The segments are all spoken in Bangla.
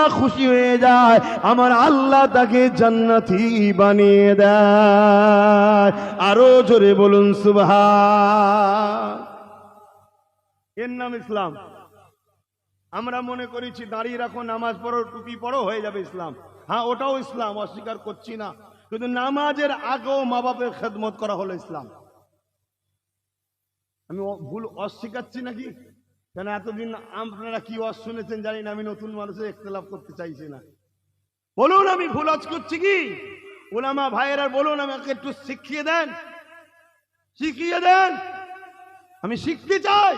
মা খুশি হয়ে যায়, আমার আল্লাহ তাকে জান্নাতি বানিয়ে দেয়। আরো জোরে বলুন সুবহান। এর নাম ইসলাম। আমরা মনে করেছি দাঁড়িয়ে রাখো, নামাজ পড়ো, টুপি পড়ো, হয়ে যাবে ইসলাম। হ্যাঁ, ওটাও ইসলাম, অস্বীকার করছি না, কিন্তু নামাজের আগেও মা বাপের খেদমত করা হলো ইসলাম। আমি ভুল অস্বীকারছি নাকি? কেন এতদিন আপনারা কি শুনেছেন জানি না, আমি নতুন মানুষের ইখতিলাফ করতে চাইছি না। বলুন আমি ভুল করছি কি? উলামা ভাইয়েরা বলুন, আমাকে একটু শিখিয়ে দেন, শিখিয়ে দেন। আমি শিখতে চাই।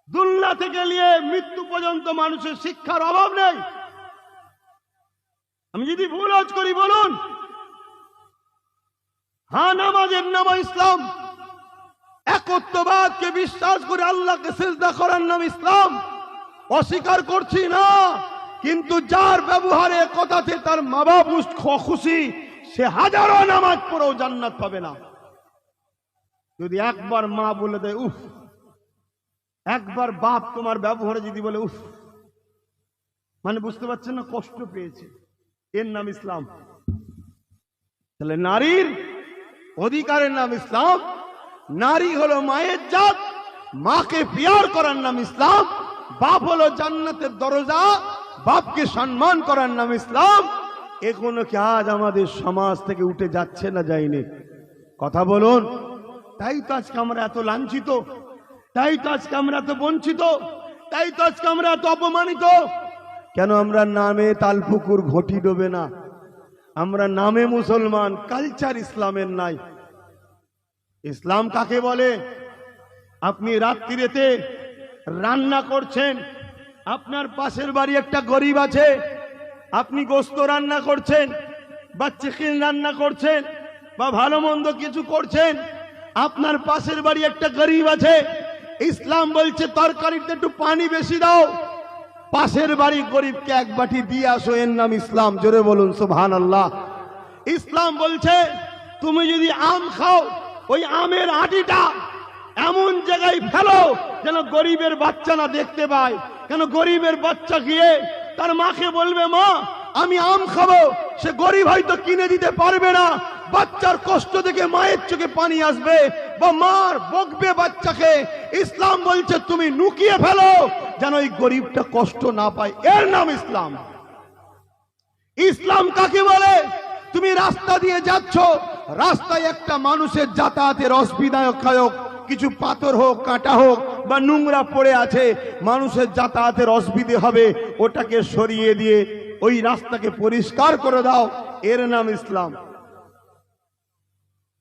দুনিয়া থেকে নিয়ে মৃত্যু পর্যন্ত মানুষের শিক্ষার অভাব নেই। আমি যদি ভুল করি বলুন। হ্যাঁ, নামাজের নাম ইসলাম, একত্ববাদকে বিশ্বাস করে আল্লাহকে সিজদা করার নাম ইসলাম, অস্বীকার করছি না। কিন্তু যার ব্যবহারে কথাতে তার মা বাপ খুশি, সে হাজারো নামাজ পড়েও জান্নাত পাবে না। যদি একবার মা বলে দেয় উফ, একবার বাপ তোমার ব্যবহারে যদি বলে উফ, মানে বুঝতে পারছেন না, কষ্ট পেয়েছে, এর নাম ইসলাম। তাহলে নারীর অধিকারের নাম ইসলাম। নারী হলো মায়ের জাত, মাকে পিয়ার করার নাম ইসলাম। বাপ হলো জান্নাতের দরজা, বাপকে সম্মান করার নাম ইসলাম। এগুলো কি আজ আমাদের সমাজ থেকে উঠে যাচ্ছে না যায়নি? কথা বলুন। তাই তো আজকে আমরা এত লাঞ্ছিত, তাই তো আজকে আমরা এত বঞ্চিত, তাই তো আজকে আমরা এত অপমানিত। কেন আমরা নামে তালপুকুর ঘটি ডোবে না? আমরা নামে মুসলমান, কালচার ইসলামের নাই। ইসলাম কাকে বলে? আপনি রাত্রিতে রান্না করছেন, আপনার পাশের বাড়ি একটা গরিব আছে, আপনি গোস্ত রান্না করছেন বা চিকেন রান্না করছেন বা ভালো মন্দ কিছু করছেন, আপনার পাশের বাড়ি একটা গরিব আছে, ইসলাম বলছে তরকারিতে একটু পানি বেশি দাও, পাশের বাড়ি গরিবকে এক বাটি দিয়ে আসো, এর নাম ইসলাম। জোরে বলুন সুবহানাল্লাহ। ইসলাম বলছে তুমি যদি আম খাও, ওই আমের আটিটা এমন জায়গায় ফেলো যেন গরিবের বাচ্চা না দেখতে পায়। কেন গরিবের বাচ্চা গিয়ে তার মাকে বলবে মা আমি আম খাবো, সে গরিব হয়তো কিনে দিতে পারবে না, বাচ্চার কষ্ট দেখে মায়ের চোখে পানি আসবে বা মার বকবে বাচ্চাকে। ইসলাম বলছে তুমি লুকিয়ে ফেলো যেন ওই গরিবটা কষ্ট না পায়, এর নাম ইসলাম। ইসলাম কাকে বলে? তুমি রাস্তা দিয়ে যাচ্ছ, রাস্তায় একটা মানুষের যাতায়াতের অসুবিধায়ক কিছু পাথর হোক, কাঁটা হোক বা নোংরা পড়ে আছে, মানুষের যাতায়াতের অসুবিধে হবে, ওটাকে সরিয়ে দিয়ে ওই রাস্তাকে পরিষ্কার করে দাও, এর নাম ইসলাম।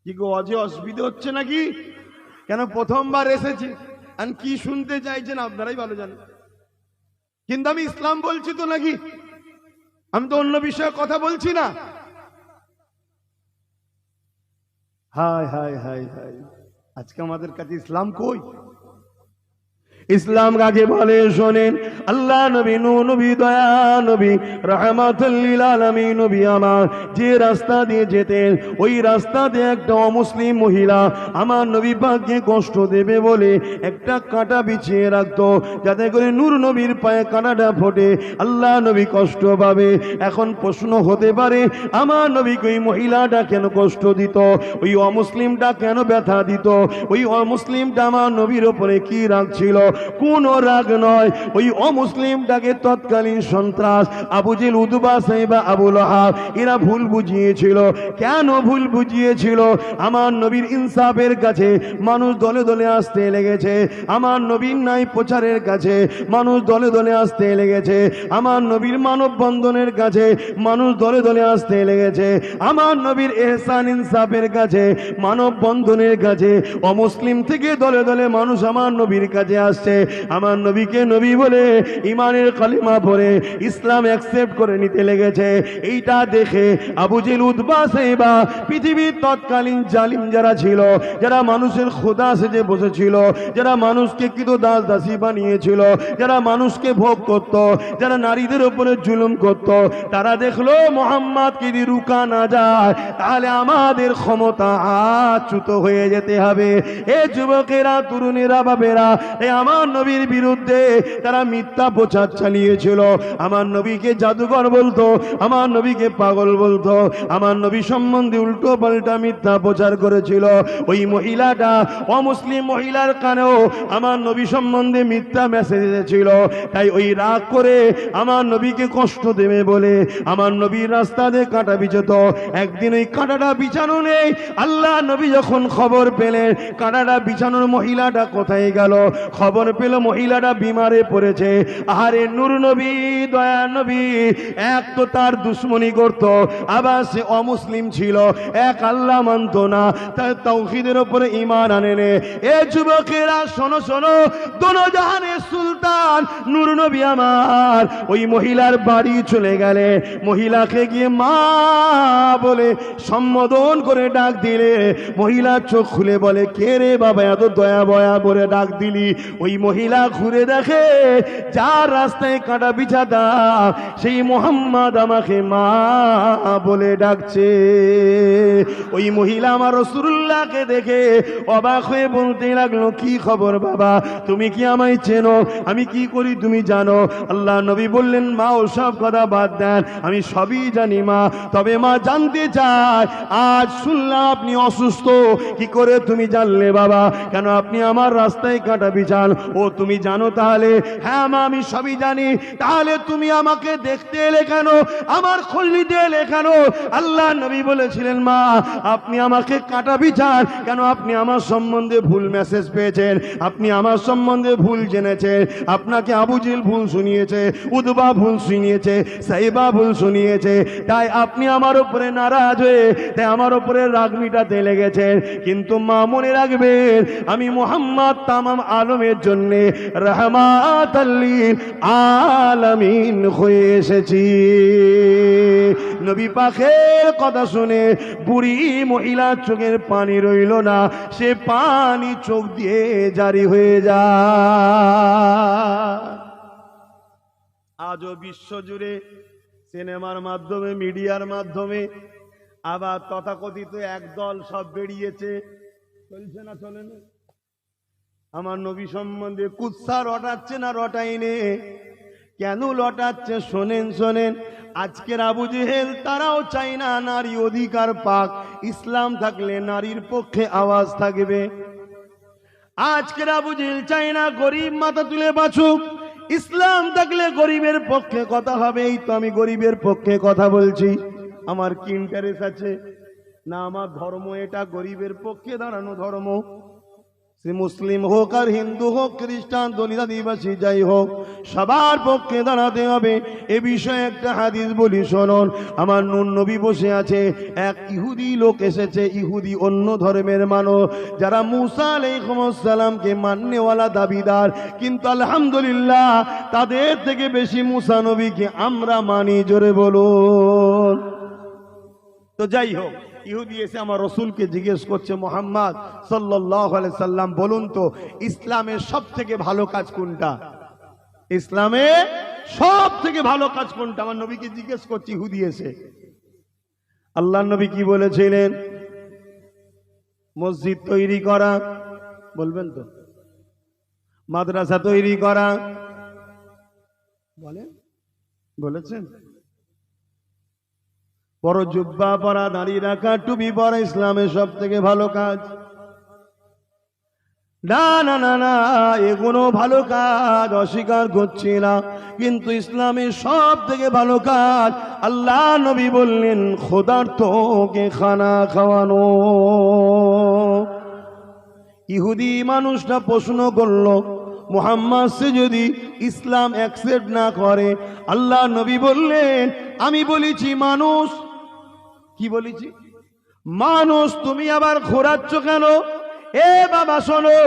কি গো, অজে অসুবিধা হচ্ছে নাকি? কেন প্রথমবার এসেছি, আর কি শুনতে চাইছেন আপনারাই ভালো জানেন। কিন্তু আমি ইসলাম বলছি তো নাকি? আমি তো অন্য বিষয়ে কথা বলছি না। হায় হায় হায় হায়, আজকে আমাদের কাছে ইসলাম কই? ইসলাম কাকে বলে শোনেন। আল্লাহ নবী, নূহ নবী, দয়া নবী, রাহমাতুল লিল আলামিন নবী আমার যে রাস্তা দিয়ে যেতেন, ওই রাস্তা দিয়ে একটা অমুসলিম মহিলা আমার নবী পাককে কষ্ট দেবে বলে একটা কাঁটা বিছিয়ে রাখতো, যাতে করে নূর নবীর পায়ে কাঁটাটা ফোটে, আল্লাহ নবী কষ্ট পাবে। এখন প্রশ্ন হতে পারে আমার নবীকে ওই মহিলাটা কেন কষ্ট দিত, ওই অমুসলিমটা কেন ব্যথা দিত, ওই অমুসলিমটা আমার নবীর উপরে কি রাখছিল? কোন রাগ নয়, ওই অমুসলিমটাকে তৎকালীন সন্ত্রাস আবু জেল, উতবা, সাইবা, আবু লাহাব এরা ভুল বুঝিয়েছিল। কেন ভুল বুঝিয়েছিল? আমার নবীর ইনসাফের কাছে মানুষ দলে দলে আসতে লেগেছে, আমার নবীর নাই প্রচারের কাছে মানুষ দলে দলে আসতে লেগেছে, আমার নবীর মানব বন্ধনের কাছে মানুষ দলে দলে আসতে লেগেছে, আমার নবীর এহসান ইনসাফের কাছে, মানব বন্ধনের কাছে অমুসলিম থেকে দলে দলে মানুষ আমার নবীর কাছে আসছে। আমার নবীকে নবী বলে ইমানের কালিমা পড়ে ইসলাম অ্যাকসেপ্ট করে নিতে লেগেছে। এইটা দেখে আবু জেল, উতবা, সাইবা পৃথিবীর তৎকালীন জালিম যারা ছিল, যারা মানুষের খোদা সেজে বসেছিল, যারা মানুষকে কৃত দাস দাসী বানিয়েছিল, যারা মানুষকে ভোগ করত, যারা নারীদের উপরে জুলুম করত, তারা দেখলো মুহাম্মদকে যদি রুকা না যায় তাহলে আমাদের ক্ষমতা আচ্যুত হয়ে যেতে হবে। এ যুবকেরা, তরুণেরা, বাবেরা, এ আমার আমার নবীর বিরুদ্ধে তারা মিথ্যা প্রচার চালিয়েছিল। আমার নবীকে জাদুকর বলতো, আমার নবীকে পাগল বলতো, আমার নবী সম্বন্ধে উল্টো পাল্টা মিথ্যা প্রচার করেছিল। ওই মহিলাটা অমুসলিম মহিলার কানেও আমার নবী সম্বন্ধে মিথ্যা মেসেজ দিয়েছিল। তাই ওই রাগ করে আমার নবীকে কষ্ট দেবে বলে আমার নবীর রাস্তা দিয়ে কাঁটা বিছত। একদিন ওই কাঁটাটা বিছানো নেই। আল্লাহ নবী যখন খবর পেলেন কাঁটাটা বিছানোর মহিলাটা কোথায় গেল, খবর পেল মহিলাটা বিমারে পড়েছে। আহারে নূর নবী, দয়া নবী, এক তো তার দুশ্মনী করত, আবার সে অমুসলিম ছিল, এক আল্লাহ মানত না, তার তাওহীদের উপরে ঈমান আনেনে। এ যুবকেরা শোনো শোনো, দোনো জাহানের সুলতান নূর নবী আমার ওই মহিলার বাড়ি চলে গেলে, মহিলাকে গিয়ে মা বলে সম্বোধন করে ডাক দিলে। মহিলা চোখ খুলে বলে, কে রে বাবা, এত দয়া বয়া বলে ডাক দিলি? ওই মহিলা ঘুরে দেখে যার রাস্তায় কাঁটা বিছাতা সেই মোহাম্মদ আমাকে মা বলে ডাকছে। ওই মহিলা আমার রাসূলুল্লাহকে দেখে অবাক হয়ে বলতে লাগলো, কি খবর বাবা, তুমি কি আমায় চেনো? আমি কি করি তুমি জানো? আল্লাহ নবী বললেন, মা ওসব কথা বাদ দেন, আমি সবই জানি মা। তবে মা জানতে চায়, আজ শুনলাম আপনি অসুস্থ, কি করে তুমি জানলে বাবা? কেন আপনি আমার রাস্তায় কাঁটা বিছান? ও তুমি জানো তাহলে? হ্যাঁ মা, আমি সবই জানি। তাহলে তুমি আমাকে দেখতে এলে কেন, আমার খোঁজ নিতে এলে কেন? আল্লাহ নবী বলেছিলেন, মা আপনি আমাকে কাঁটা বিছান কেন? আপনি আমার সম্বন্ধে ভুল মেসেজ পেয়েছেন, আপনি আমার সম্বন্ধে ভুল জেনেছেন। আপনাকে আবু জেহেল ভুল শুনিয়েছে, উতবা ভুল শুনিয়েছে, সাইবা ভুল শুনিয়েছে, তাই আপনি আমার উপরে নারাজ হয়ে তাই আমার উপরে রাগ মিটাতে লেগেছেন। কিন্তু মা মনে রাখবেন, আমি মুহাম্মদ তামাম আলমের জন্য রাহমাতাল লিল আলামিন হয়ে এসেছি। নবী পাকের কথা শুনে বুড়ি মহিলার চোখের পানি রইল না, সে পানি চোখ দিয়ে জারি হয়ে যায়। আজও বিশ্বজুড়ে সিনেমার মাধ্যমে, মিডিয়ার মাধ্যমে, আবার তথাকথিত একদল সব বেরিয়েছে, চলছে না চলে না, আমার নবী সম্বন্ধে কুৎসা রটাচ্ছে না রটাইনে? কেন লটাচ্ছে শোনেন শোনেন। আজকের আবু জেহেল তারাও চায় না নারী অধিকার পাক, ইসলাম থাকলে নারীর পক্ষে আওয়াজ থাকবে। আজকের আবু জেহেল চায় না গরিব মাথা তুলে বাঁচুক, ইসলাম থাকলে গরিবের পক্ষে কথা হবে। এই তো আমি গরিবের পক্ষে কথা বলছি, আমার কি ইন্টারেস্ট আছে না? আমার ধর্ম এটা গরিবের পক্ষে দাঁড়ানো ধর্ম। সে মুসলিম হোক আর হিন্দু হোক, খ্রিস্টান, দলিত, আদিবাসী, যাই হোক, সবার পক্ষে দাঁড়াতে হবে। এ বিষয়ে একটা হাদিস বলি শুনুন। আমার নূর নবী বসে আছে, এক ইহুদি লোক এসেছে, ইহুদি অন্য ধর্মের মানুষ, যারা মুসা আলাইহিস সালামকে মাননেওয়ালা দাবিদার, কিন্তু আলহামদুলিল্লাহ তাদের থেকে বেশি মুসা নবীকে আমরা মানি, জোরে বলুন। তো যাই হোক, ইহুদি এসে আমার রসুলকে জিজ্ঞেস করছে, মুহাম্মদ সাল্লাল্লাহু আলাইহি সাল্লাম বলুন তো ইসলামের সব থেকে ভালো কাজ কোনটা? ইসলামে সব থেকে ভালো কাজ কোনটা? আমার নবীকে জিজ্ঞেস করছে ইহুদি এসে। আল্লাহর নবী কি বলেছিলেন? মসজিদ তৈরি করা, বলবেন তো? মাদ্রাসা তৈরি করা, বলেন, বলেছেন? বড় জুব্বা পরা, দাঁড়িয়ে রাখা, টুপি পরা ইসলামের সব থেকে ভালো কাজ? না না না না, এগুলো ভালো কাজ অস্বীকার করছি না, কিন্তু ইসলামের সব থেকে ভালো কাজ আল্লাহ নবী বললেন ক্ষুধার্তকে খানা খাওয়ানো। ইহুদি মানুষটা প্রশ্ন করলো, মুহাম্মদ সে যদি ইসলাম অ্যাকসেপ্ট না করে? আল্লাহ নবী বললেন, আমি বলেছি মানুষ। কি বলেছি? মানুষ। তুমি আবার ঘোরাচ্ছ কেন? এ বাবা শোনো,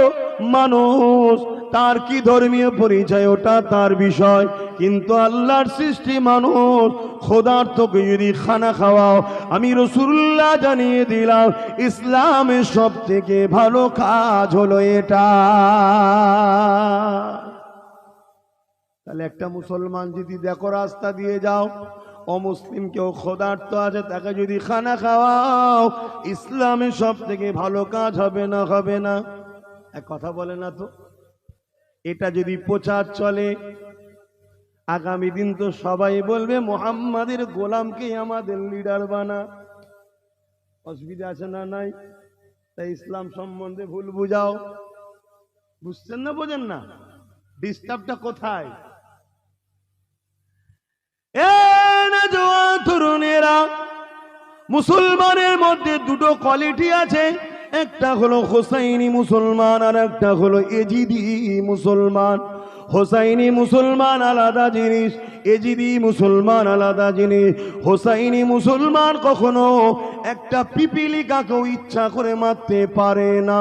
মানুষ তার কি ধর্মীয় পরিচয় ওটা তার বিষয়, কিন্তু আল্লাহর সৃষ্টি মানুষ। ক্ষুধার্তকে যদি খানা খাওয়াও, আমি রাসূলুল্লাহ জানিয়ে দিলাম ইসলামের সব থেকে ভালো কাজ হলো এটা। তাহলে একটা মুসলমান যদি দেখো রাস্তা দিয়ে যাও, অমুসলিম কেউ ক্ষুধার্ত আছে, তাকে যদি খানা খাওয়াও, ইসলামের সব থেকে ভালো কাজ হবে না? হবে না? এক কথা বলে না তো? এটা যদি প্রচার চলে, আগামী দিন তো সবাই বলবে মুহাম্মাদের গোলামকে আমাদের লিডার বানা। অসুবিধা আছে না? নাই? তাই ইসলাম সম্বন্ধে ভুল বুঝাও। বুঝছেন না? বোঝেন না? ডিস্টার্বটা কোথায়? তরুণেরা, মুসলমানের মধ্যে দুটো কোয়ালিটি আছে, একটা হলো হোসাইনি মুসলমান আর একটা হলো এজিদি মুসলমান। হোসাইনি মুসলমান আলাদা জিনিস, এজিদি মুসলমান আলাদা জিনিস। হোসাইনি মুসলমান কখনো একটা পিপিলিকাকেও ইচ্ছা করে মারতে পারে না।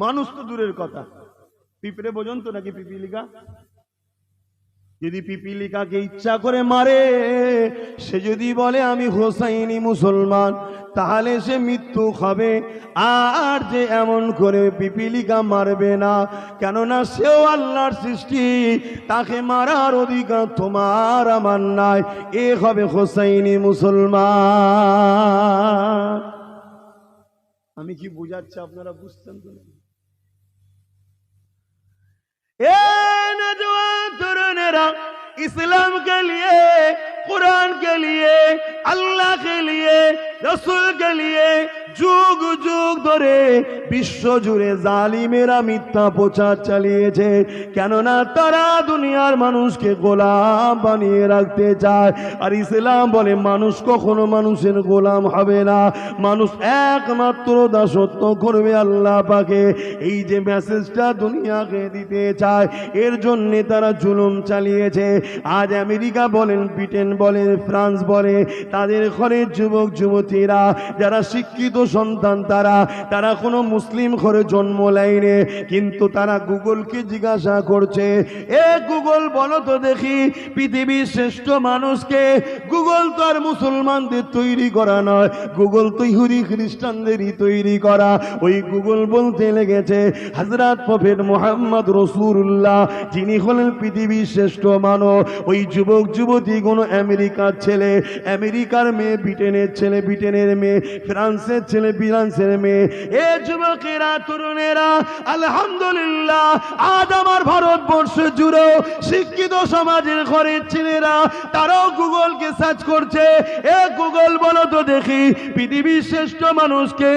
মানুষ তো দূরের কথা, পিঁপড়ে বোঝেন তো নাকি পিপিলিকা? যদি পিপিলিকাকে ইচ্ছা করে মারে, সে যদি বলে আমি হোসাইনি মুসলমান, তাহলে সে মৃত্যু হবে। আর যে এমন করে পিপিলিকা মারবে না, কেননা সেও আল্লাহর সৃষ্টি, তাকে মারার অধিকার তোমার আমার নাই। এ হবে হোসাইনি মুসলমান। আমি কি বুঝাচ্ছি আপনারা বুঝছেন তো? इस्लाम के लिए, कुरान के लिए, अल्लाह के लिए, रसूल के लिए যুগ যুগ ধরে বিশ্ব জুড়ে জালিমেরা মিথ্যা প্রচার চালিয়েছে। কেননা তারা দুনিয়ার মানুষকে গোলাম বানিয়ে রাখতে চায়। আর ইসলাম বলে মানুষ কখনো মানুষের গোলাম হবে না, মানুষ একমাত্র দাসত্ব করবে আল্লাহ পাকে। এই যে মেসেজটা দুনিয়াকে দিতে চায়, এর জন্য তারা জুলুম চালিয়েছে। আজ আমেরিকা বলেন, ব্রিটেন বলেন, ফ্রান্স বলে, তাদের ঘরের যুবক যুবতীরা যারা শিক্ষিত সন্তান, তারা কোনো মুসলিম ঘরে জন্ম নেয়নি, কিন্তু তারা গুগলকে জিজ্ঞাসা করছে, এ গুগল বলো তো দেখি পৃথিবীর শ্রেষ্ঠ মানুষকে। গুগল তো আর মুসলমানদের তৈরি করা নয়, গুগল তো ইহুদি খ্রিস্টানদেরই তৈরি করা। ওই গুগল বলতে লেগেছে হযরত প্রফেট মুহাম্মদ রাসূলুল্লাহ, যিনি হলেন পৃথিবীর শ্রেষ্ঠ মানব। ওই যুবক যুবতী কোনো আমেরিকার ছেলে, আমেরিকার মেয়ে, ব্রিটেনের ছেলে, ব্রিটেনের মেয়ে, ফ্রান্সের ছেলে, ফ্রান্সের মেয়ে। এ যুবকেরা, তরুণেরা, আলহামদুলিল্লাহ আজ আমার ভারতবর্ষ জুড়ে শিক্ষিত সমাজের ঘরের ছেলেরা তারাও গুগলকে সার্চ করছে, এ গুগল বলো তো দেখি পৃথিবীর শ্রেষ্ঠ মানুষকে।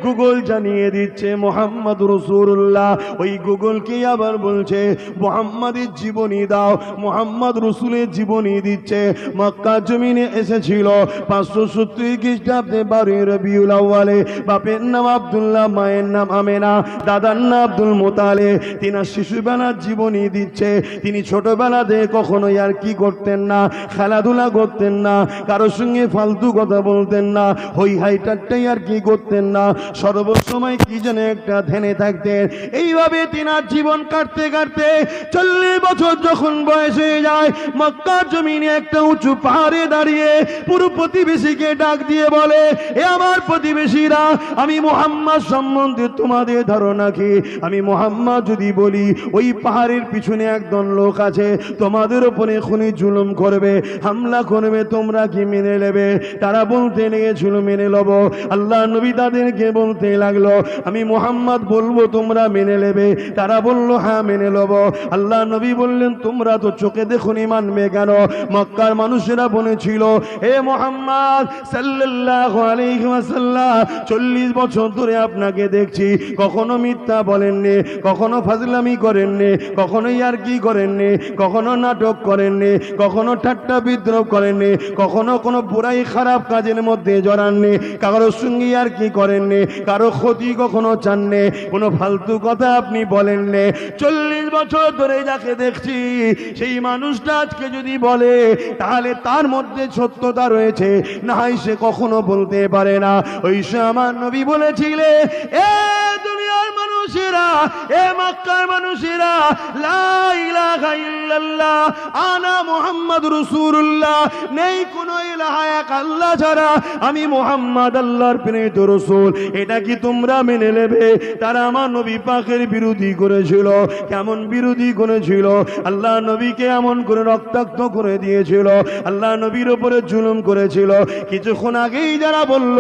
গুগল জানিয়ে দিচ্ছে মুহাম্মদ রাসূলুল্লাহ। ওই গুগলকে আবার বলছে মুহাম্মাদের জীবনী দাও, মুহাম্মদ রাসূলের জীবনী দিচ্ছে। মক্কা জমিনে এসেছিল 570 খ্রিস্টাব্দে 12 রবিউল আউয়ালে। বাপের নাম আব্দুল্লাহ, মায়ের নাম আমেনা, দাদার নাম আব্দুল মোতালেব। তিনি শিশুবেলার জীবনী দিচ্ছে। তিনি ছোটবেলাতে কখনো আর কি করতেন না, খেলাধুলা করতেন না, কারোর সঙ্গে ফালতু কথা বলতেন না, হই হাই টাট্টাই আর কি করতেন না, সর্বসময় কি যেন একটা ধ্যানে থাকতেন। এইভাবে তিনার জীবন কাটতে কাটতে 40 বছর যখন বয়স হয়ে যায়, মক্কার জমিনে একটা উঁচু পাহাড়ে দাঁড়িয়ে পুরো প্রতিবেশীকে ডাক দিয়ে বলে, এ আমার প্রতিবেশীরা, আমি মুহাম্মদ সম্বন্ধে তোমাদের ধারণা কি? আমি মুহাম্মদ যদি বলি ওই পাহাড়ের পিছনে একজন লোক আছে, তোমাদের উপরে খুনি জুলুম করবে, হামলা করবে, তোমরা কি মেনে নেবে? তারা বলতে লেগেছিল মেনে নেব। আল্লাহ নবী তাদেরকে বলতে লাগলো, আমি মুহাম্মদ বলবো তোমরা মেনে নেবে? তারা বলল হ্যাঁ মেনে নেব। আল্লাহ নবী বললেন, তোমরা তো চোখে দেখুনি, মানবে কেন? মক্কার মানুষেরা বলেছিল, হে মুহাম্মদ সাল্লাল্লাহু আলাইহি ওয়াসাল্লাম, 40 বছর ধরে আপনাকে দেখছি, কখনো মিথ্যা বলেননি, কখনো ফাজলামি করেননি, কখনো ইয়ারকি করেননি, কখনো নাটক করেননি, কখনো ঠাট্টা বিদ্রোহ করেননি, কখনো কোনো বুড়াই খারাপ কাজের মধ্যে জড়াননি, কারোর সঙ্গে ইয়ারকি করেননি, কারো ক্ষতি কখনো চাননি, কোনো ফালতু কথা আপনি বলেননি। 40 বছর ধরে যাকে দেখছি, সেই মানুষটা আজকে যদি বলে তাহলে তার মধ্যে সত্যতা রয়েছে, না হয় সে কখনো বলতে পারে না। ওই আমার নবী বলেছিলেন, এ দুনিয়ার মানুষেরা, এ মক্কার মানুষেরা, লা ইলাহা ইল্লাল্লাহ আনা মুহাম্মাদুর রাসূলুল্লাহ, নেই কোনো ইলাহা এক আল্লাহ ছাড়া, আমি মুহাম্মদ আল্লাহর প্রেরিত রাসূল। এটা কি তোমরা মেনে নেবে? তারা আমার নবী পাকের বিরোধী করেছিল। কেমন বিরোধী করেছিল? আল্লাহ নবীকে এমন করে রক্তাক্ত করে দিয়েছিল, আল্লাহ নবীর উপরে জুলুম করেছিল। কিছুক্ষণ আগেই যারা বলল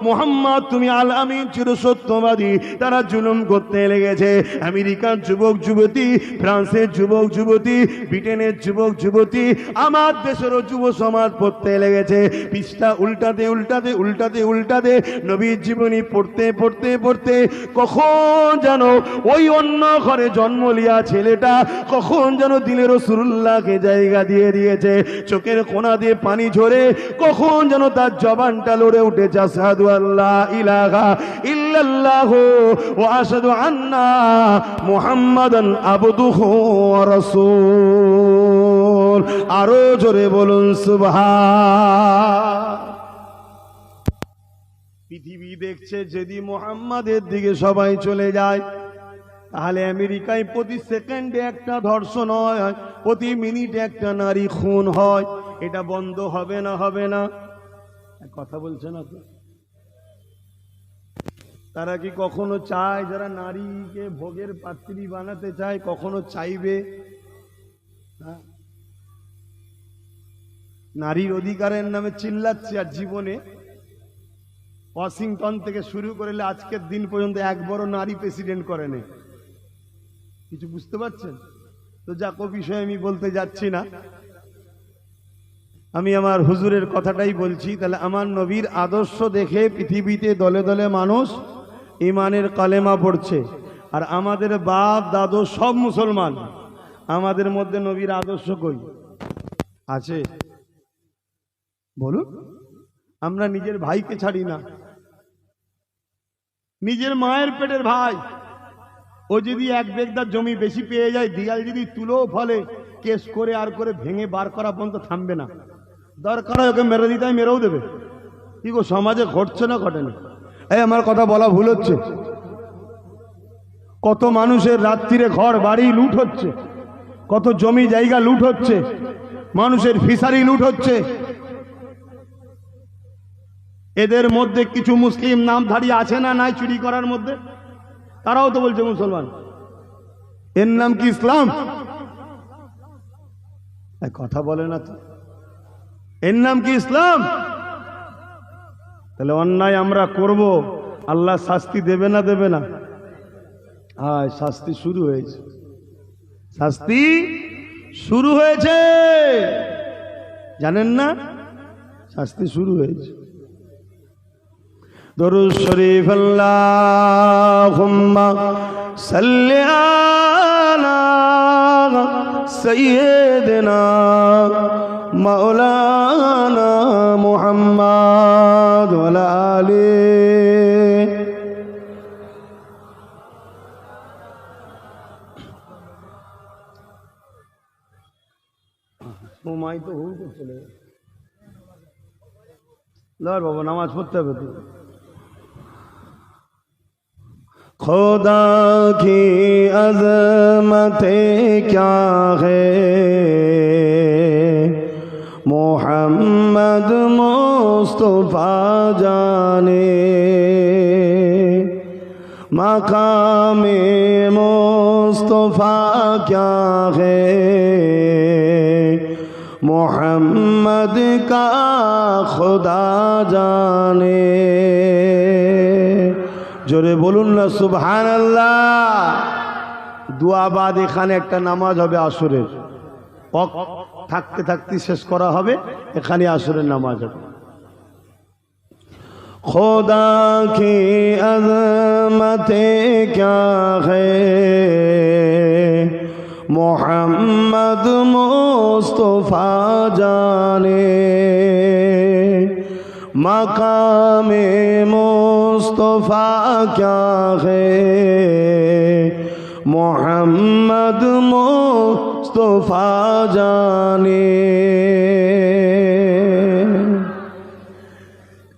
মুহাম্মদ তুমি আল আমিন চির সত্যবাদী, তারা জুলুম করতে করতে লেগেছে। আমেরিকার যুবক যুবতী, ফ্রান্সের যুবক যুবতী, ব্রিটেনের যুবক যুবতী, আমার দেশেরও যুব সমাজ পড়তে লেগেছে। পৃষ্ঠা উল্টাতে উল্টাতে উল্টাতে উল্টাতে নবীর জীবনী পড়তে পড়তে পড়তে কখন যেন ওই অন্য ঘরে জন্ম লিয়া ছেলেটা কখন যেন দিলে রাসূলুল্লাহকে জায়গা দিয়ে দিয়েছে। চোখের কোনা দিয়ে পানি ঝরে কখন যেন তার জবানটা লড়ে উঠেছে, আশহাদু আল্লা ইলাহা ইল্লাল্লাহু ওয়া আশহাদু আন্না মুহাম্মাদান আবদুহু ওয়া রাসূল। আরো জোরে বলুন সুবহান। পৃথিবী দেখছে যদি মুহাম্মাদের দিকে সবাই চলে যায়, তাহলে আমেরিকায় প্রতি সেকেন্ডে একটা ধর্ষণ হয়, প্রতি মিনিটে একটা নারী খুন হয়। এটা বন্ধ হবে না? হবে না? কথা বলছেন আপনি? তারা কি কখনো চায়, যারা নারীকে ভোগের পাত্রী বানাতে চায়, কখনো চাইবে? নারীর অধিকারের নামে চিল্লাচ্ছে, আর জীবনে ওয়াশিংটন থেকে শুরু করে আজকের দিন পর্যন্ত একবারও নারী প্রেসিডেন্ট করেনি। কিছু বুঝতে পারছেন তো? যাক, ও বিষয়ে আমি বলতে যাচ্ছি না, আমি আমার হুজুরের কথাটাই বলছি। তাহলে আমার নবীর আদর্শ দেখে পৃথিবীতে দলে দলে মানুষ ইমানের কালেমা পড়ছে, আর আমাদের বাপ দাদু সব মুসলমান। আমাদের মধ্যে নবীর আদর্শ কই আছে? বলুন। আমরা নিজের ভাইকে ছাড়ি না, নিজের মায়ের পেটের ভাই, ও যদি এক বেগদার জমি বেশি পেয়ে যায়, দিয়াল যদি তুলেও ফলে, কেস করে আর করে ভেঙে বার করা পর্যন্ত থামবে না। দরকার হয় ওকে মেরে দিতে, মেরেও দেবে। কি গো, সমাজে ঘটছে না ঘটেনি? এই আমার কথা বলা ভুল হচ্ছে? কত মানুষের রাত্রিরে ঘর বাড়ি লুট হচ্ছে, কত জমি জায়গা লুট হচ্ছে, মানুষের ফিশারি লুট হচ্ছে। এদের মধ্যে কিছু মুসলিম নামধারী আছে না নাই চুরি করার মধ্যে? তারাও তো বলছে মুসলমান। এর নাম কি ইসলাম? কথা বলে না তো। এর নাম কি ইসলাম? তাহলে অন্যায় আমরা করব, আল্লাহ শাস্তি দেবে না দেবে না? হ্যাঁ, শাস্তি শুরু হয়েছে, শাস্তি শুরু হয়েছে, জানেন না? শাস্তি শুরু হয়েছে। দরুদ শরীফ আল্লাহুম্মা সাল্লি আলা সাইয়্যিদিনা মাওলানা মুহাম্মদ ওয়া আলা আলিহি। সময় তো হুল করে চলে গেল। বাবা, নামাজ পড়তে হবে তো। खुदा की अज़मतें क्या है, मोहम्मद मुस्तफा जाने, मकामे मुस्तफा क्या है, मोहम्मद का खुदा जाने। জোরে বলুন না সুবহানাল্লাহ। দোয়া বাদ এখানে একটা নামাজ হবে আসরের, থাকতে থাকতে শেষ করা হবে, এখানে আসরের নামাজ হবে। খোদা কি আযমতে ক্যা হ্যায়, মোহাম্মদ মুস্তফা জানে, मकामे मुस्तफा क्या है, मोहम्मद मुस्तफा जाने।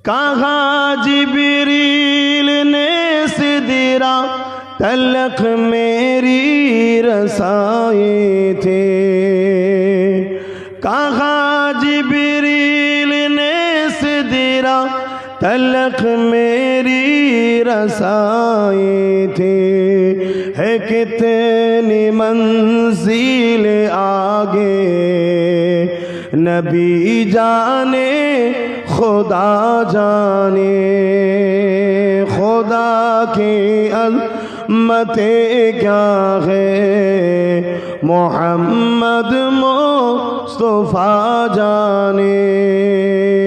कहा जिब्रील ने सिदरा तलक मेरी रसाई थे, कहा जिब्रील ने सिदरा तलक मेरी रसाई थी, है कितनी मंजिल आगे नबी जाने खुदा जाने। खुदा की मते क्या है मोहम्मद मुस्तफा जाने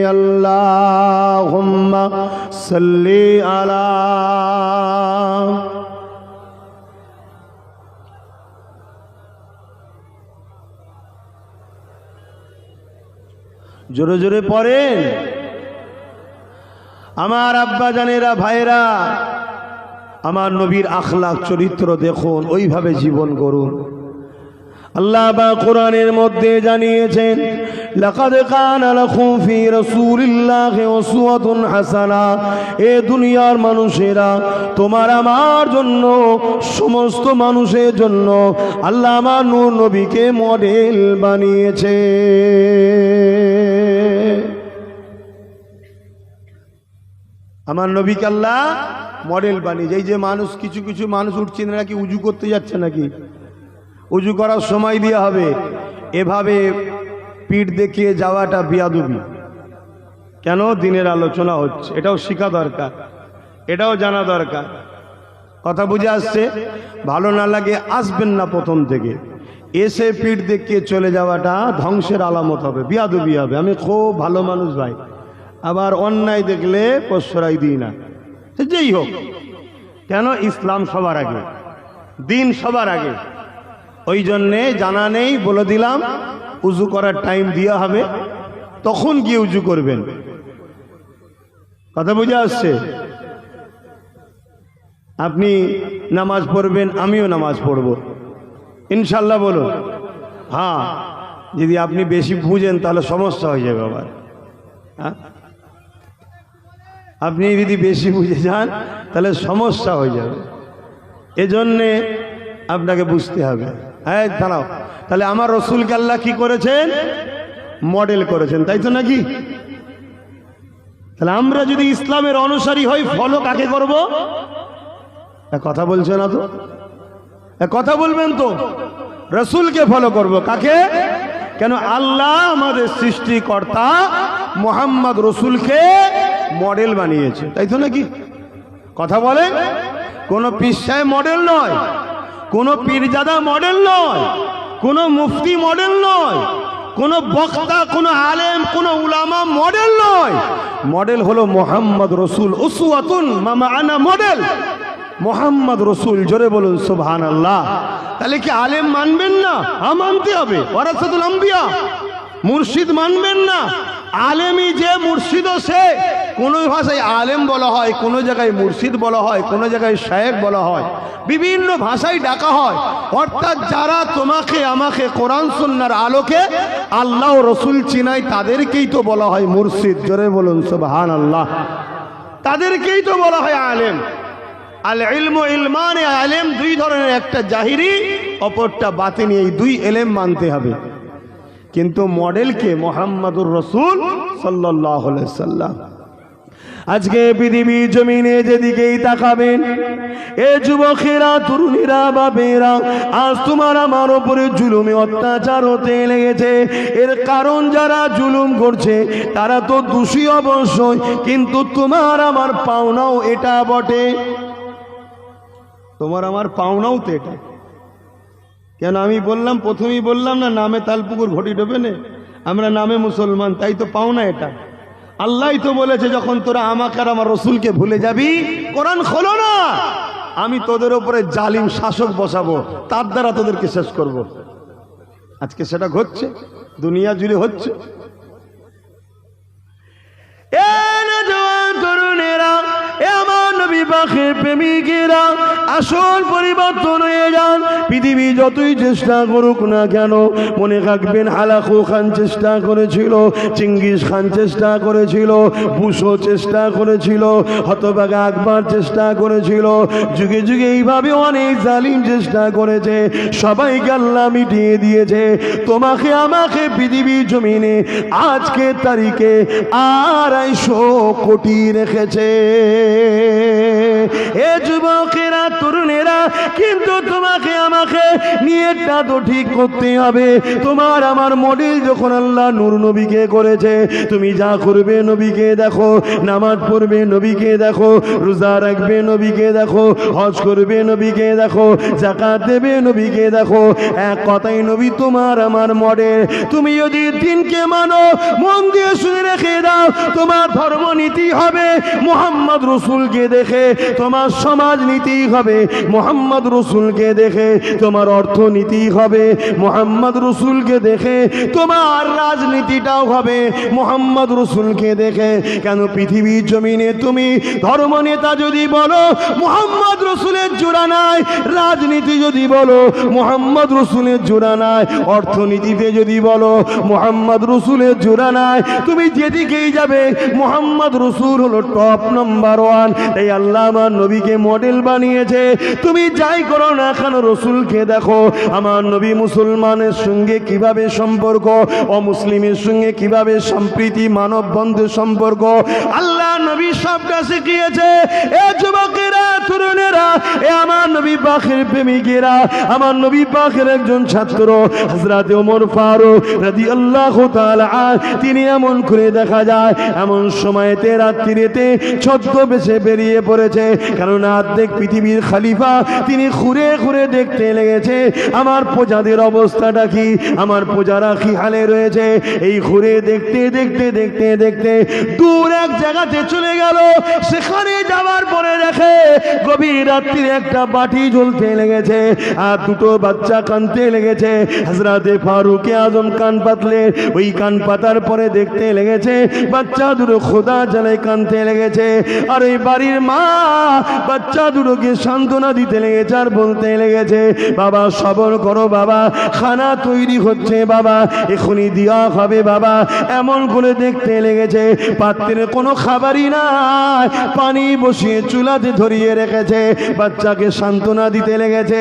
अल्लाहुम्मा सल्ली अला। जोरे जोरे पढ़ेन আমার আব্বা জানেরা ভাইরা, আমার নবীর আখলাক চরিত্র দেখুন, ওইভাবে জীবন করুন। আল্লাহ বা কোরআনের মধ্যে জানিয়েছেন লাকাদ কানা লাকুম ফি রাসূলিল্লাহি উসওয়াতুন হাসানা। এ দুনিয়ার মানুষেরা, তোমার আমার জন্য, সমস্ত মানুষের জন্য আল্লাহ আমার নূর নবীকে মডেল বানিয়েছে। আমার নবীকে আল্লাহ মডেল বানিয়েছে। এই যে মানুষ, কিছু কিছু মানুষ উঠছে নাকি উজু করতে যাচ্ছে, নাকি উজু করার সময় দেওয়া হবে, এভাবে পিঠ দেখিয়ে যাওয়াটা বিয়াদবি। কেন? দিনের আলোচনা হচ্ছে, এটাও শেখা দরকার, এটাও জানা দরকার। কথা বুঝে আসছে? ভালো না লাগে আসবেন না প্রথম থেকে, এসে পিঠ দেখিয়ে চলে যাওয়াটা ধ্বংসের আলামত হবে, বিয়াদবি হবে। আমি খুব ভালো মানুষ ভাই, আবার অন্যায় দেখলে প্রশ্রয় দিই না। যেই হোক কেন, ইসলাম সবার আগে, দিন সবার আগে। ওই জন্যে জানা নেই, বলে দিলাম উজু করার টাইম দেওয়া হবে, তখন গিয়ে উজু করবেন। কথা বুঝে আসছে? আপনি নামাজ পড়বেন, আমিও নামাজ পড়ব ইনশাল্লাহ, বলুন। হ্যাঁ, যদি আপনি বেশি বুঝেন তাহলে সমস্যা হয়ে যাবে আবার। হ্যাঁ, আপনি যদি বেশি বুঝে যান তাহলে সমস্যা হয়ে যাবে, এজন্যে আপনাকে বুঝতে হবে। হ্যাঁ, দাঁড়াও, তাহলে আমার রসুলকে আল্লাহ কি করেছেন? মডেল করেছেন, তাই তো নাকি? তাহলে আমরা যদি ইসলামের অনুসারী হই, ফলো কাকে করব? কথা বলছে না তো, কথা বলবেন তো। রসুলকে ফলো করব, কাকে? কেন? আল্লাহ আমাদের সৃষ্টিকর্তা মুহাম্মদ রসুলকে মডেল বানিয়েছে, তাই তো নাকি? কথা বলেন। কোনো পীর সাহেব মডেল নয়, কোনো পীরজাদা মডেল নয়, কোনো মুফতি মডেল নয়, কোনো বক্তা, কোনো আলেম, কোনো উলামা মডেল নয়। মডেল হলো মুহাম্মদ রসুল। উসওয়াতুন মামা আনা মডেল মুহাম্মদ রসুল। জোরে বলুন সুবহানাল্লাহ। তাহলে কি আলেম মানবেন না? হ্যাঁ, মানতে হবে। ওয়ারাসাতুল আম্বিয়া, মুর্শিদ মানবেন না? আলেমই যে মুর্শিদ, সে কোন ভাষায় আলেম বলা হয়, কোন জায়গায় মুর্শিদ বলা হয়, কোন জায়গায় শায়েখ বলা হয়, বিভিন্ন ভাষায় ডাকা হয়। অর্থাৎ যারা তোমাকে আমাকে কোরআন সুন্নাহর আলোকে আল্লাহ ও রসুল চিনায়, তাদেরকেই তো বলা হয় মুর্শিদ। জোরে বলুন সুবহানাল্লাহ। তাদেরকেই তো বলা হয় আলেম। আল ইলমু ইলমানে, আলেম দুই ধরনের, একটা জাহিরি, অপরটা বাতিনি। এই দুই এলেম মানতে হবে। কিন্তু মডেলকে মুহাম্মাদুর রাসূল সাল্লাল্লাহু আলাইহি সাল্লাম। আজকে পৃথিবীর জমিনে যেদিকেই তাকাবেন, এ যুবকেরা, তরুণীরা, বাপেরা, আজ তোমার আমার উপরে জুলুমে অত্যাচার হতে লেগেছে। এর কারণ যারা জুলুম করছে তারা তো দোষী অবশ্যই, কিন্তু তোমার আমার পাওনাও এটা বটে। তোমার আমার পাওনাও তো এটা। কেন? আমি বললাম, প্রথমেই বললাম না, নামে তালপুকুর ঘটি ডোবে নে, আমরা নামে মুসলমান, তাই তো পাওনা এটা। আল্লাহই তো বলেছে, যখন তোরা আমাকে আর আমার রসুলকে ভুলে যাবি, কোরআন খোলো না, আমি তোদের উপরে জালিম শাসক বসাবো, তার দ্বারা তোদেরকে শেষ করব। আজকে সেটা ঘটছে, দুনিয়া জুড়ে হচ্ছে। তরুণেরা, আমার নবী পাকের প্রেমিকেরা, আসল পরিবর্তন হয়ে যান। পৃথিবী যতই চেষ্টা করুক না কেন, মনে রাখবেন হালাকু খান চেষ্টা করেছিল, চিঙ্গিস খান চেষ্টা করেছিল, বুশো চেষ্টা করেছিল, হতভাগা আকবর চেষ্টা করেছিল, যুগে যুগে এইভাবে অনেক জালিম চেষ্টা করেছে। সবাইকে আল্লাহ মিটিয়ে দিয়েছে। তোমাকে আমাকে পৃথিবীর জমিনে আজকে তারিখে 250 কোটি রেখেছে। এ যুবকেরা, তরুণেরা, কিন্তু তোমাকে আমাকে নিয়তটা তো ঠিক করতে হবে। তোমার আমার মডেল যখন আল্লাহ নূর নবীকে করেছে, তুমি যা করবে নবীকে দেখো, নামাজ পড়বে নবীকে দেখো, রোজা রাখবে নবীকে দেখো, হজ করবে নবীকে দেখো, যাকাত দেবে নবীকে দেখো। এক কথাই নবী তোমার আমার মডেল। তুমি যদি দিনকে মানো, মন দিয়ে শুনে রেখে দাও, তোমার ধর্ম নীতি হবে মুহাম্মদ রসুলকে দেখে, তোমার সমাজ নীতি হবে মুহাম্মদ রসুলকে দেখে, তোমার অর্থনীতি হবে মুহাম্মদ রসুলকে দেখে, তোমার রাজনীতিটাও হবে মুহাম্মদ রসুলকে দেখে। কেন পৃথিবীর জমিনে তুমি ধর্ম নেতা যদি বলো মুহাম্মদ রসুলের জোড়া নাই, রাজনীতি যদি বলো মুহাম্মদ রসুলের জোড়া নাই, অর্থনীতিতে যদি বলো মুহাম্মদ রসুলের জোড়া নাই, তুমি যেদিকেই যাবে মুহাম্মদ রসুল হলো টপ নাম্বার ওয়ান। তাই আল্লাহ আমার নবীকে মডেল বানিয়েছে। তুমি যাই করো না কেন রসুলকে দেখো। আমার নবী মুসলমানের সঙ্গে কিভাবে সম্পর্ক, অমুসলিমের সঙ্গে কিভাবে সম্প্রীতি, মানব বন্ধের সম্পর্ক আল্লাহ নবী সবটা শিখিয়েছে। এ যুবকেরা, তরুণেরা, এ আমার নবী পাকের প্রেমিকেরা, আমার নবী পাকের একজন ছাত্র হযরত ওমর ফারুক রাদিয়াল্লাহু তাআলা, তিনি এমন করে দেখা যায় এমন সময়তে রাত্রিতে ছদ্মবেশে বেরিয়ে পড়েছে। কারণ অর্ধেক পৃথিবীর খলিফা তিনি ঘুরে ঘুরে দেখতে লেগেছে আমার প্রজাদের অবস্থাটা কি, আমার প্রজারা কি হালে রয়েছে। এই ঘুরে দেখতে দেখতে দেখতে দেখতে দূর এক জায়গাতে চলে গেল। সেখানে যাওয়ার পরে দেখে গভীর রাত্রিরে একটা বাটি জ্বলতে লেগেছে আর দুটো বাচ্চা কাঁদতে লেগেছে। হযরতে ফারুক আজম কান পাতলেন। ওই কান পাতার পরে দেখতে লেগেছে বাচ্চা দুটো খোদা জ্বালায় কাঁদতে লেগেছে। আর ওই বাড়ির মা বাচ্চা দুটোকে সান্ত্বনা দিতে লেগেছে আর বলতে লেগেছে, বাবা সবর করো বাবা, খানা তৈরি হচ্ছে বাবা, এখনই দেওয়া হবে বাবা। এমন করে দেখতে লেগেছে পাত্রে কোনো খাবারই নাই, পানি বসিয়ে চুলাতে ধরিয়ে রেখেছে, বাচ্চাকে সান্ত্বনা দিতে লেগেছে।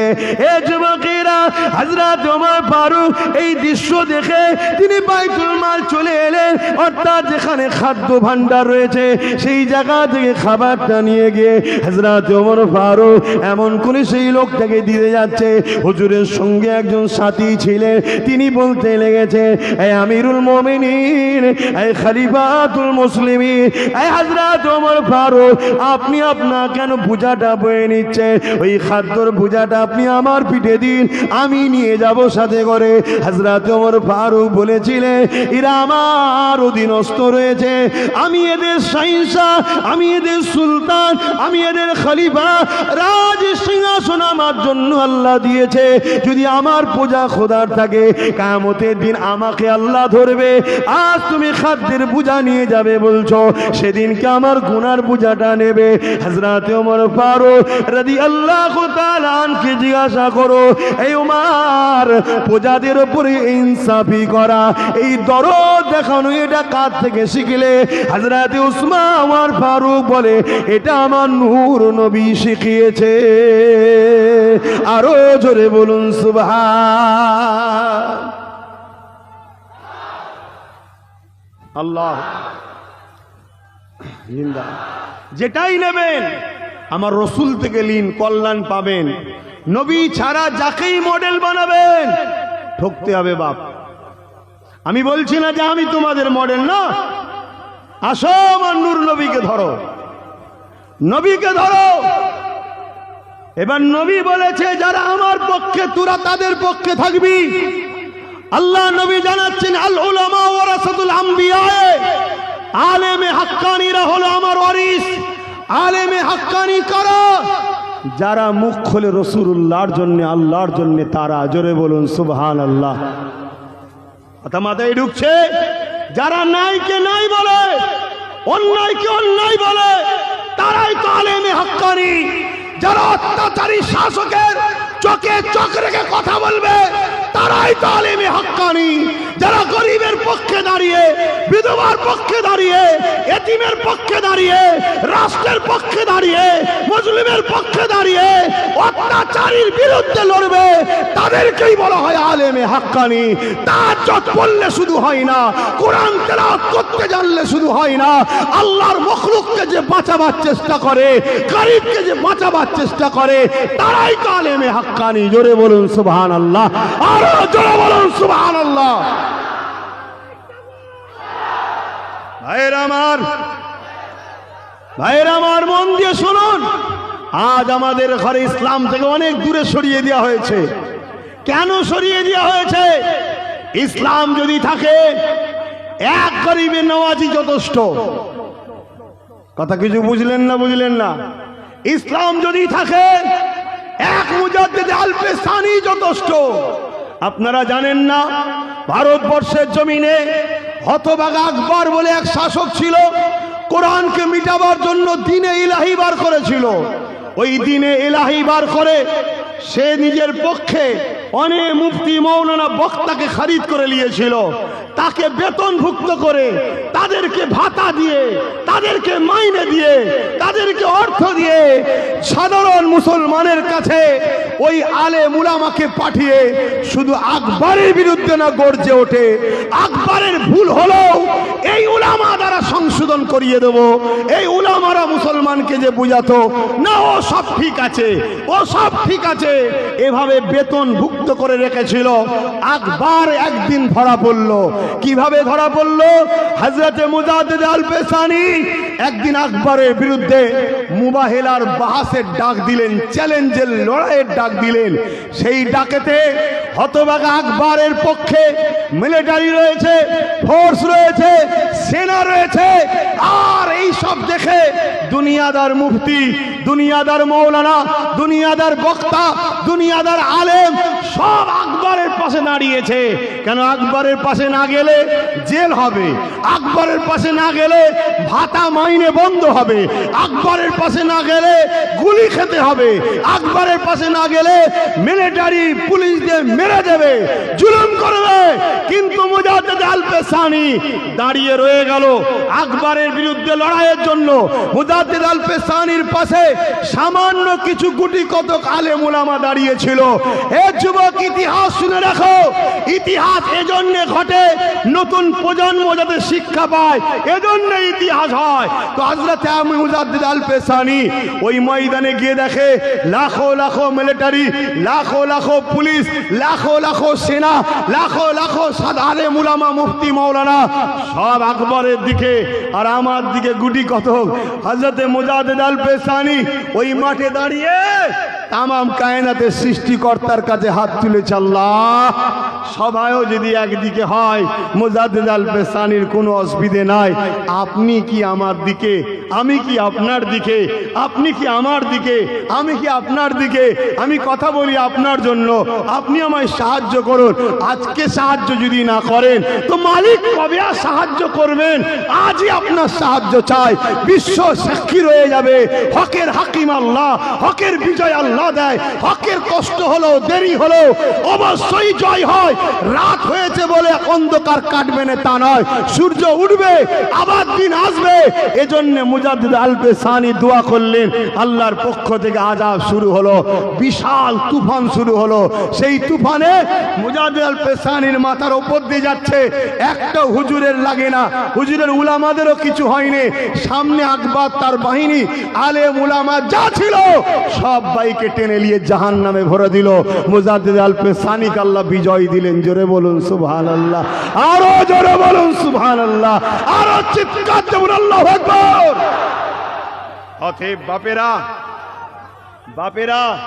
এ যুবকেরা, হযরত ওমর ফারুক এই দৃশ্য দেখে তিনি বাইতুল মাল চলে এলেন, অর্থাৎ যেখানে খাদ্য ভান্ডার রয়েছে সেই জায়গা থেকে খাবারটা নিয়ে গিয়ে হযরত ওমর ফারুক এমন করে সেই লোকটাকে দিতে যাচ্ছে। হুজুরের সঙ্গে একজন সাথী ছিলেন, তিনি বলতে লেগেছে, এই আমিরুল মুমিনিন, এই খলিফাতুল মুসলিমিন, এই হযরত ওমর ফারুক, আপনি আপনার কেন বোঝাটা বয়ে নিচ্ছে? ওই খাদ্যর বোঝাটা আপনি আমার পিঠে দিন, আমি নিয়ে যাব সাথে করে। হযরত ওমর ফারুক বলেছিলেন, এরা আমার অধীনস্থ রয়েছে, আমি এদের শাহিনশাহ, আমি এদের সুলতান, আমি এদের খলিফা, রাজ সিংহাসন আমার জন্য আল্লাহ দিয়েছে। যদি আমার পূজা খোদার থাকে, কিয়ামতের দিন আমাকে আল্লাহ ধরবে। আজ তুমি খাদ্যের বোঝা নিয়ে যাবে বলছো, সেদিনকে আমার গুনার বোঝাটা নেবে। হযরত ওমর ফারুক রাদিয়াল্লাহু তাআলা আনকে জিজ্ঞাসা করো, এই ওমর, প্রজাদের উপরে ইনসাফি করা, এই দরদ দেখানো, এটা কার থেকে শিখলে? হযরত উসমান ফারুক বলে, এটা আমার নূর নবী শিখিয়েছে। আরো জোরে বলুন সুবহান আল্লাহ। জিন্দা যেটাই নেবেন আমার রসুল থেকে লিন, কল্যাণ পাবেন। নবী ছাড়া যাকেই মডেল বানাবেন ঠকতে হবে বাপ। আমি বলছি না যে আমি তোমাদের মডেল না, আসো আমার নূর নবীকে ধরো, নবীকে ধরো। এবার নবী বলেছে, যারা আমার পক্ষে তোরা তাদের পক্ষে থাকবি। আল্লাহ নবী জানাচ্ছেন, আল উলামা ওয়ারাসাতুল আম্বিয়া, আলেমে হাক্কানীরা হলো আমার ওয়ারিস। আলেমে হাক্কানী কারা? যারা মুখ খোলে রাসূলুল্লাহর জন্য, আল্লাহর জন্য, তারা। জোরে বলুন সুবহানাল্লাহ। কথা মাথায় ঢুকছে? যারা নাইকে নাই বলে, অন্যায়কে অন্যায় বলে, তারাই তো আলেমে হাক্কানী। যারা অত্যাচারী শাসকের চোখে চোখ রেখে কথা বলবে, তারাই তো আলেমে হাক্কানী। যারা গরিবের পক্ষে দাঁড়িয়ে, বিধবার পক্ষে দাঁড়িয়ে, এতিমের পক্ষে দাঁড়িয়ে, রাষ্ট্রের পক্ষে দাঁড়িয়ে, মুসলিমের পক্ষে দাঁড়িয়ে অত্যাচারীর বিরুদ্ধে লড়বে, তাদেরকেই বলা হয় আলেমে হাক্কানি। তাহাজ্জুদ পড়লে শুধু হয় না, কোরআন তেলাওয়াত করতে জানলে শুধু হয় না, আল্লাহর মখলুককে যে বাঁচাবার চেষ্টা করে, গরিবকে যে বাঁচাবার চেষ্টা করে, তারাই তো আলেমে হাক্কানি। জোরে বলুন সুবহানাল্লাহ, আরো জোরে বলুন সুবহানাল্লাহ। ভাইয়েরা আমার মন দিয়ে শুনুন, আজ আমাদের ঘরে ইসলাম থেকে অনেক দূরে সরিয়ে দেওয়া হয়েছে। কেন সরিয়ে দেওয়া হয়েছে? ইসলাম যদি থাকে এক গরিবে নওয়াজি যথেষ্ট। কথা কিছু বুঝলেন না? বুঝলেন না? ইসলাম যদি থাকে এক মুজাদ্দিদ আল-পেসানি যথেষ্ট। আপনারা জানেন না, ভারতবর্ষের জমিনে হতভাগা আকবর বলে এক শাসক ছিল, কোরআনকে মিটাবার জন্য দ্বীনে ইলাহি বার করেছিল। ওই দ্বীনে ইলাহি বার করে সে নিজের পক্ষে অনেক মুফতি মৌলানা বক্তাকে খরিদ করে নিয়েছিল। তাকে বেতনভুক্ত করে, তাদেরকে ভাতা দিয়ে, তাদেরকে মাইনে দিয়ে, তাদেরকে অর্থ দিয়ে সাধারণ মুসলমানের কাছে ওই আলেম উলামাকে পাঠিয়ে শুধু আকবরের বিরুদ্ধে না গর্জে ওঠে, আকবরের ভুল হলেও এই উলামা দ্বারা সংশোধন করিয়ে দেব। এই উলামারা মুসলমানকে যে বুঝাতো না ও সব ঠিক আছে, ও সব ঠিক আছে, এভাবে বেতনভুক্ত করে রেখেছিল। আকবর একদিন ধরা পড়ল। কিভাবে ধরা পড়ল? হযরতে মুজাদ্দিদ আল-পেসানি একদিন আকবরের বিরুদ্ধে মুবাহিলার বাহাসের ডাক দিলেন, চ্যালেঞ্জের লড়াইয়ের ডাক দিলেন। সেই ডাকেতে হতভাগা আকবরের পক্ষে মিলিটারি রয়েছে, ফোর্স রয়েছে, সেনা রয়েছে। আর এই সব দেখে দুনিয়াদার মুফতি, দুনিয়াদার মৌলানা, দুনিয়াদার বক্তা, দুনিয়াদার আলেম সব আকবরের পাশে দাঁড়িয়েছে। কেন? আকবরের পাশে না গেলে জেল হবে, আকবরের পাশে না গেলে ভাতা মাইনে বন্ধ হবে, আকবরের পাশে না গেলে গুলি খেতে হবে, আকবরের পাশে না গেলে মিলিটারি পুলিশদের মেরে দেবে, জুলুম করবে। কিন্তু মুজাদ্দিদ আল-পেসানি দাঁড়িয়ে রয়ে গেল আকবরের বিরুদ্ধে লড়াইয়ের জন্য। মুজাদ্দিদ আল-পেসানির পাশে সামান্য কিছু গুটি কতক আলেম উলামা দাঁড়িয়েছিল। এ যুবক, ইতিহাস শুনে রাখো। ইতিহাস এজন্য ঘটে নতুন প্রজন্ম যাতে শিক্ষা পায়, এজন্য ইতিহাস হয়। তো হযরত মুজাদ্দিদ আল-পেসানি ওই ময়দানে গিয়ে দেখে লাখো লাখো মিলিটারি, লাখো লাখো পুলিশ, লাখো লাখো সেনা, লাখো লাখো সাধারণ উলামা, মুফতি মৌলানা সব আকবরের দিকে আর আমার দিকে গুটি কতক। হযরত মুজাদ্দিদ আল-পেসানি ওই মাঠে দাঁড়িয়ে তামাম কায়নাতের সৃষ্টিকর্তার কাছে হাত তুলেছে, আল্লাহ সবাইও যদি একদিকে হয়, মুজাদ্দিদ আল-পেসানির কোনো অসুবিধে নাই। আপনি কি আমার দিকে, আমি কি আপনার দিকে, আপনি কি আমার দিকে, আমি কি আপনার দিকে। আমি কথা বলি আপনার জন্য, আপনি আমায় সাহায্য করুন। আজকে সাহায্য যদি না করেন তো মালিক কবে আর সাহায্য করবেন? আজই আপনার সাহায্য চাই। বিশ্ব সাক্ষী রয়ে যাবে, হকের হাকিম আল্লাহ, হকের বিজয় আল্লাহ দেয়। হকের কষ্ট হলো, দেরি হলো, অবশ্যই জয় হয়। রাত হয়েছে বলে অন্ধকার কাটবে না তা নয়, সূর্য উঠবে, আবার দিন আসবে। এজন্য মুজাদ্দিদ আল-পেসানি দোয়া করলেন, আল্লাহর পক্ষ থেকে আযাব শুরু হলো, বিশাল তুফান শুরু হলো। সেই তুফানে মুজাদ্দিদ আল-পেসানির মাথার উপর দিয়ে যাচ্ছে, একটা হুজুরের লাগে না, হুজুরের উলামাদেরও কিছু হয়নি। সামনে আকবর, তার বাহিনী, আলেম উলামা যা ছিল সব বাইকে টেনে নিয়ে জাহান্নামে ভরে দিল। মুজাদ্দিদ আল-পেসানিকে আল্লাহ বিজয় দিলেন। জোরে বলুন সুবহানাল্লাহ, আরো জোরে বলুন সুবহানাল্লাহ, আরো চিৎকার দেবেন আল্লাহু আকবার। অতএব বাপেরা, বাপেরা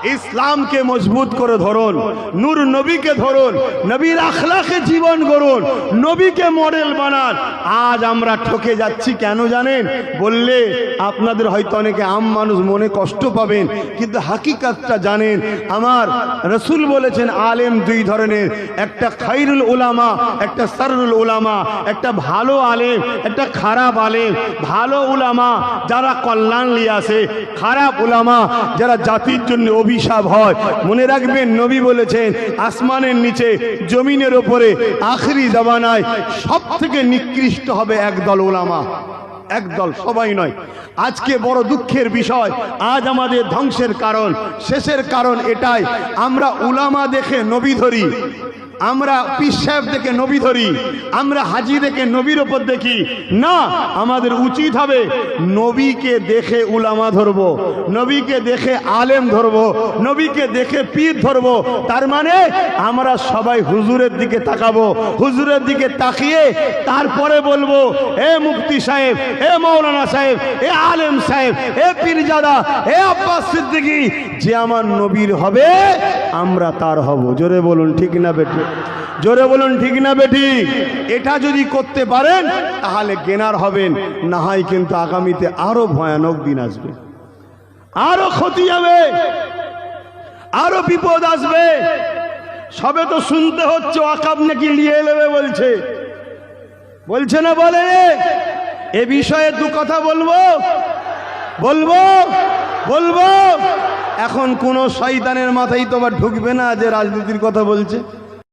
ইসলামকে মজবুত করে ধরুন, নূর নবীকে ধরুন, নবীর আখলাকে জীবন গড়ুন, নবীকে মডেল বানান। আজ আমরা ঠকে যাচ্ছি কেন জানেন? বললে আপনাদের হয়তো অনেকে আম মানুষ মনে কষ্ট পাবেন, কিন্তু হাকিকাতটা জানেন। আমার রাসূল বলেছেন আলেম দুই ধরনের, একটা খায়রুল উলামা, একটা সাররুল উলামা। একটা ভালো আলেম, একটা খারাপ আলেম। ভালো উলামা যারা কল্যাণ নিয়ে আসে, খারাপ উলামা যারা জাতির জন্য অভিশাপ হয়। মনে রাখবেন, নবী বলেছেন আসমানের নিচে, জমিনের উপরে আখেরি জামানায় সব থেকে নিকৃষ্ট হবে একদল উলামা। একদল, সবাই নয়। আজকে বড় দুঃখের বিষয়, আজ আমাদের ধ্বংসের কারণ, শেষের কারণ এটাই, আমরা উলামা দেখে নবী ধরি, আমরা পীর সাহেব দেখে নবী ধরি, আমরা হাজি দেখে নবীর ওপর দেখি না। আমাদের উচিত হবে নবীকে দেখে উলামা ধরবো, নবীকে দেখে আলেম ধরবো, নবীকে দেখে পীর ধরবো। তার মানে আমরা সবাই হুজুরের দিকে তাকাবো, হুজুরের দিকে তাকিয়ে তারপরে বলবো, এ মুফতি সাহেব, এ মৌলানা সাহেব, এ আলেম সাহেব, এ পীরজাদা, এ আব্বাস সিদ্দিকী, যে আমার নবীর হবে আমরা তার হব। জোরে বলুন ঠিক না বেটি? জোরে বলুন ঠিক না বেটি? এটা যদি করতে পারেন তাহলে গেনার হবেন, না হয় কিন্তু আগামীতে আরো ভয়ানক দিন আসবে, আরো ক্ষতি হবে, আরো বিপদ আসবে। সবে তো শুনতে হচ্ছে ওয়াকাব নাকি নিয়ে নেবে বলছে, বলছে না? বলে এ বিষয়ে দু কথা বলবো, বলবো, বলবো। এখন কোন শয়তানের মাথায় তো আবার ঢুকবে না যে রাজনীতির কথা বলছে।